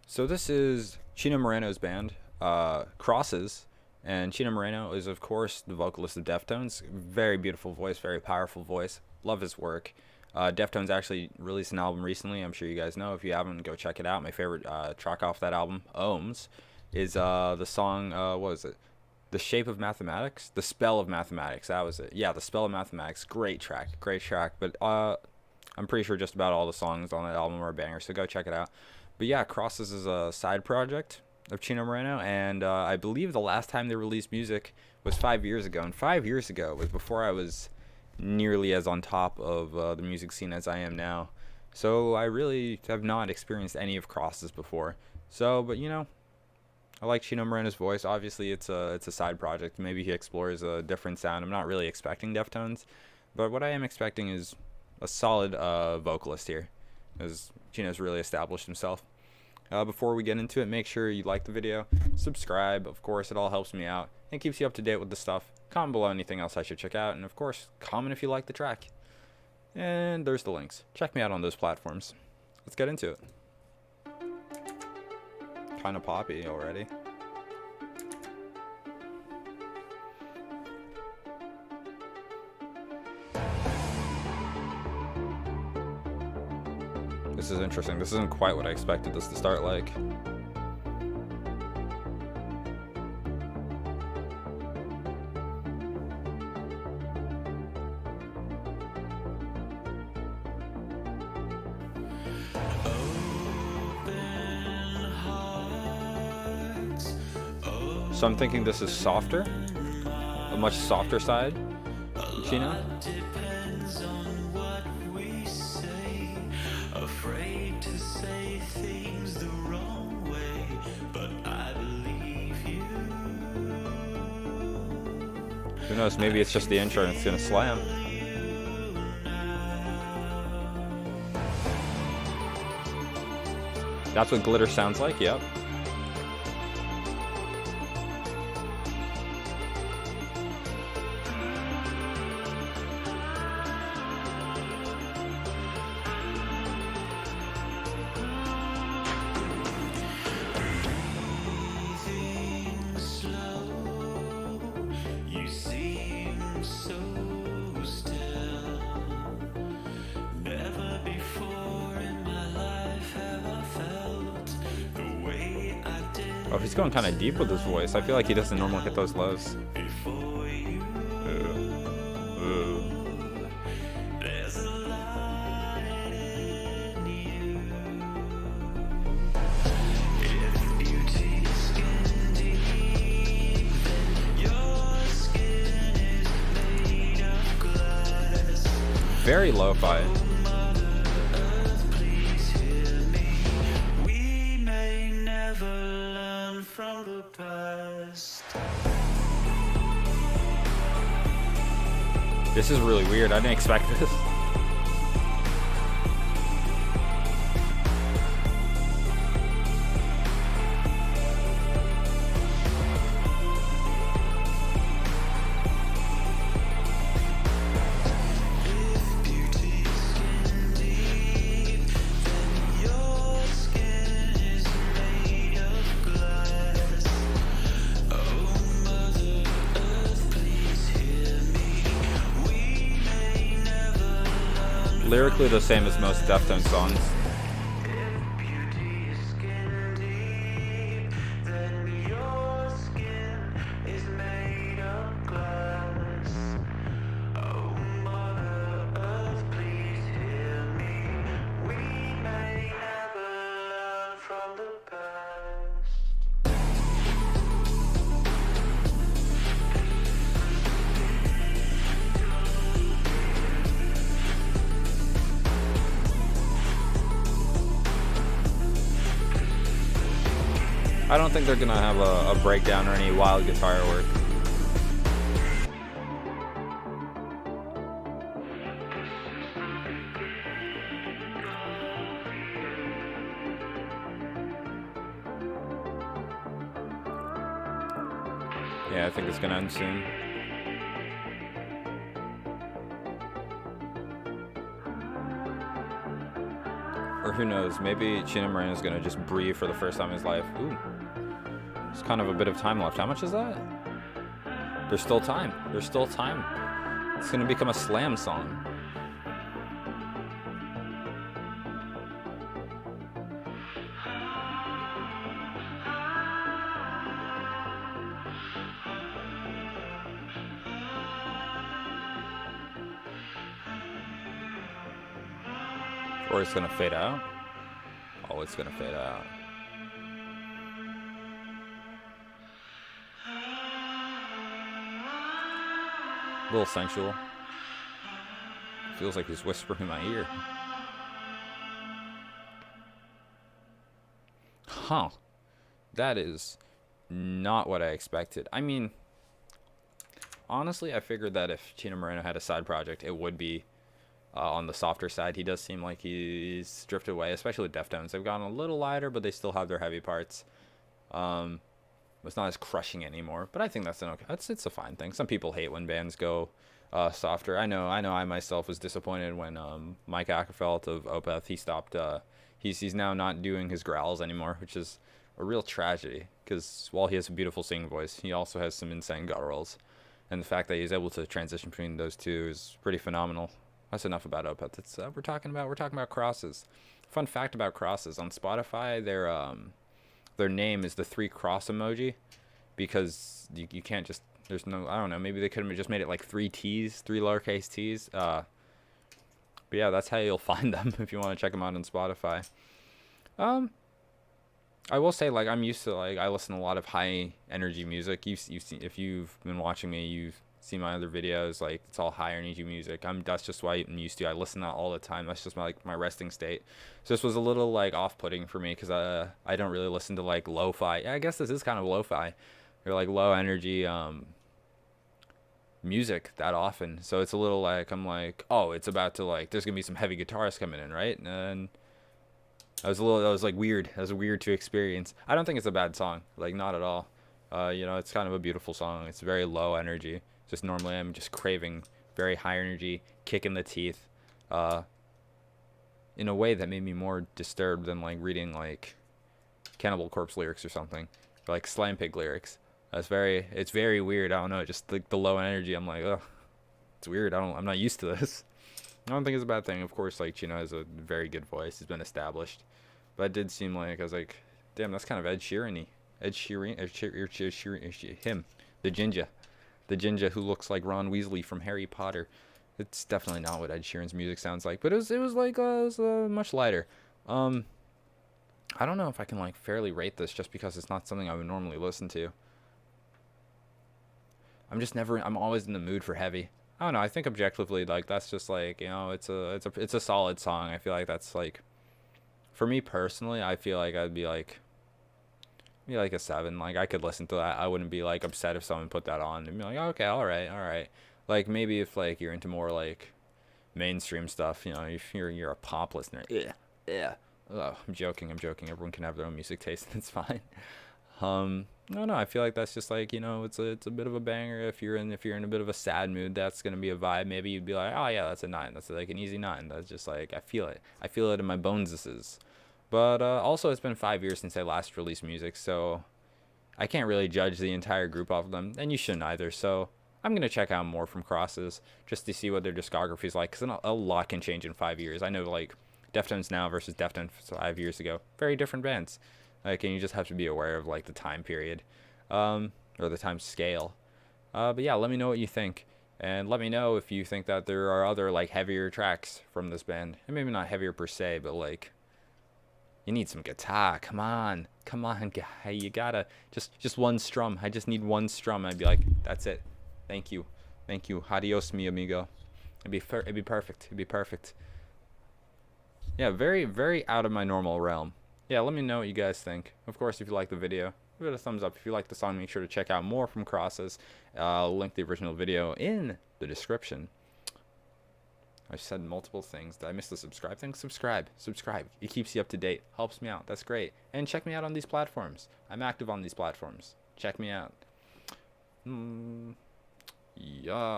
So this is Chino Moreno's band, Crosses, and Chino Moreno is of course the vocalist of Deftones. Very beautiful voice, very powerful voice. Love his work. Deftones actually released an album recently. I'm sure you guys know. If you haven't, go check it out. My favorite track off that album, Ohms, is the song. What was it? The Shape of Mathematics, The Spell of Mathematics. That was it. Yeah, The Spell of Mathematics. Great track, great track. But I'm pretty sure just about all the songs on that album are bangers. So go check it out. But yeah, Crosses is a side project of Chino Moreno, and I believe the last time they released music was 5 years ago. And 5 years ago was before I was nearly as on top of the music scene as I am now. So I really have not experienced any of Crosses before. So, but I like Chino Moreno's voice. Obviously, it's a side project. Maybe he explores a different sound. I'm not really expecting Deftones, but what I am expecting is a solid vocalist here, as Chino's really established himself. Before we get into it, make sure you like the video, subscribe. Of course, it all helps me out and keeps you up to date with the stuff. Comment below anything else I should check out, and of course, comment if you like the track. And there's the links. Check me out on those platforms. Let's get into it. Kind of poppy already. This is interesting. This isn't quite what I expected this to start like. So I'm thinking this is softer, a much softer side, Chino. Who knows, maybe it's just the intro and it's gonna slam. That's what glitter sounds like, yep. Oh, he's going kind of deep with his voice. I feel like he doesn't normally hit those lows. Very lo-fi. This is really weird. I didn't expect this. Lyrically the same as most Deftones songs. I don't think they're gonna have a breakdown or any wild guitar work. Yeah, I think it's gonna end soon. Or Or who knows, maybe Chino Moreno's gonna just breathe for the first time in his life. Ooh, there's kind of a bit of time left. How much is that? There's still time. There's still time. It's gonna become a slam song. Or it's gonna fade out. Oh, it's gonna fade out. A little sensual. Feels like he's whispering in my ear. Huh. That is not what I expected. I mean, honestly, I figured that if Chino Moreno had a side project, it would be on the softer side. He does seem like he's drifted away, especially with Deftones. They've gotten a little lighter, but they still have their heavy parts. It's not as crushing anymore, but I think that's it's a fine thing. Some people hate when bands go softer. I know. I myself was disappointed when Mike Ackerfeld of Opeth, he stopped. He's now not doing his growls anymore, which is a real tragedy. Because while he has a beautiful singing voice, he also has some insane gutturals, and the fact that he's able to transition between those two is pretty phenomenal. That's enough about Opeth. It's we're talking about crosses. Fun fact about crosses on Spotify, their name is the 3 cross emoji, because you can't just, there's no, I don't know, maybe they could have just made it like 3 T's, 3 lowercase T's. But yeah, that's how you'll find them if you want to check them out on Spotify. I will say, like, I'm used to, like, I listen to a lot of high energy music. You've seen, if you've been watching me, you've seen my other videos, like, it's all high energy music. That's just what I'm used to. I listen to that all the time. That's just my resting state. So this was a little, like, off-putting for me, because I don't really listen to, like, lo-fi. Yeah, I guess this is kind of lo-fi, or like low energy music that often. So it's a little like, I'm like, oh, it's about to, like, there's gonna be some heavy guitars coming in, right? And that was like weird. That was weird to experience. I don't think it's a bad song, like, not at all. It's kind of a beautiful song. It's very low energy. Just normally I'm just craving very high energy, kick in the teeth, in a way that made me more disturbed than, like, reading, like, Cannibal Corpse lyrics or something, or like Slam Pig lyrics. It's very weird. I don't know, just like the low energy. I'm like, ugh, it's weird. I'm not used to this. I don't think it's a bad thing. Of course, like, Chino has a very good voice. He's been established. But it did seem like, I was like, damn, that's kind of Ed Sheeran-y. Ed Sheeran, him, the Ginger who looks like Ron Weasley from Harry Potter. It's definitely not what Ed Sheeran's music sounds like, but it was like, much lighter. I don't know if I can, like, fairly rate this, just because it's not something I would normally listen to. I'm always in the mood for heavy. I don't know. I think objectively, like, that's just, like, it's a solid song. I feel like that's, like, for me personally, I feel like I'd be like a 7. Like, I could listen to that. I wouldn't be, like, upset if someone put that on and be like, okay, all right. Like, maybe if, like, you're into more, like, mainstream stuff, if you're a pop listener, yeah. Oh, I'm joking. Everyone can have their own music taste. It's fine. No, I feel like that's just, like, it's a bit of a banger. If you're in a bit of a sad mood, that's gonna be a vibe. Maybe you'd be like, oh yeah, that's a 9. That's like an easy 9. That's just like, I feel it in my bones. But also, it's been 5 years since I last released music, so I can't really judge the entire group off of them, and you shouldn't either. So I'm gonna check out more from Crosses just to see what their discography is like, because a lot can change in 5 years. I know, like, Deftones now versus Deftones 5 years ago, very different bands. Like, and you just have to be aware of, like, the time period, or the time scale. But yeah, let me know what you think, and let me know if you think that there are other, like, heavier tracks from this band, and maybe not heavier per se, but, like, you need some guitar. Come on, guy. You gotta just one strum. I just need one strum. I'd be like, that's it. Thank you. Adios, mi amigo. It'd be perfect. Yeah, very, very out of my normal realm. Yeah, let me know what you guys think. Of course, if you like the video, give it a thumbs up. If you like the song, make sure to check out more from Crosses. I'll link the original video in the description. I said multiple things. Did I miss the subscribe thing? Subscribe. It keeps you up to date. Helps me out. That's great. And check me out on these platforms. I'm active on these platforms. Check me out. Yeah.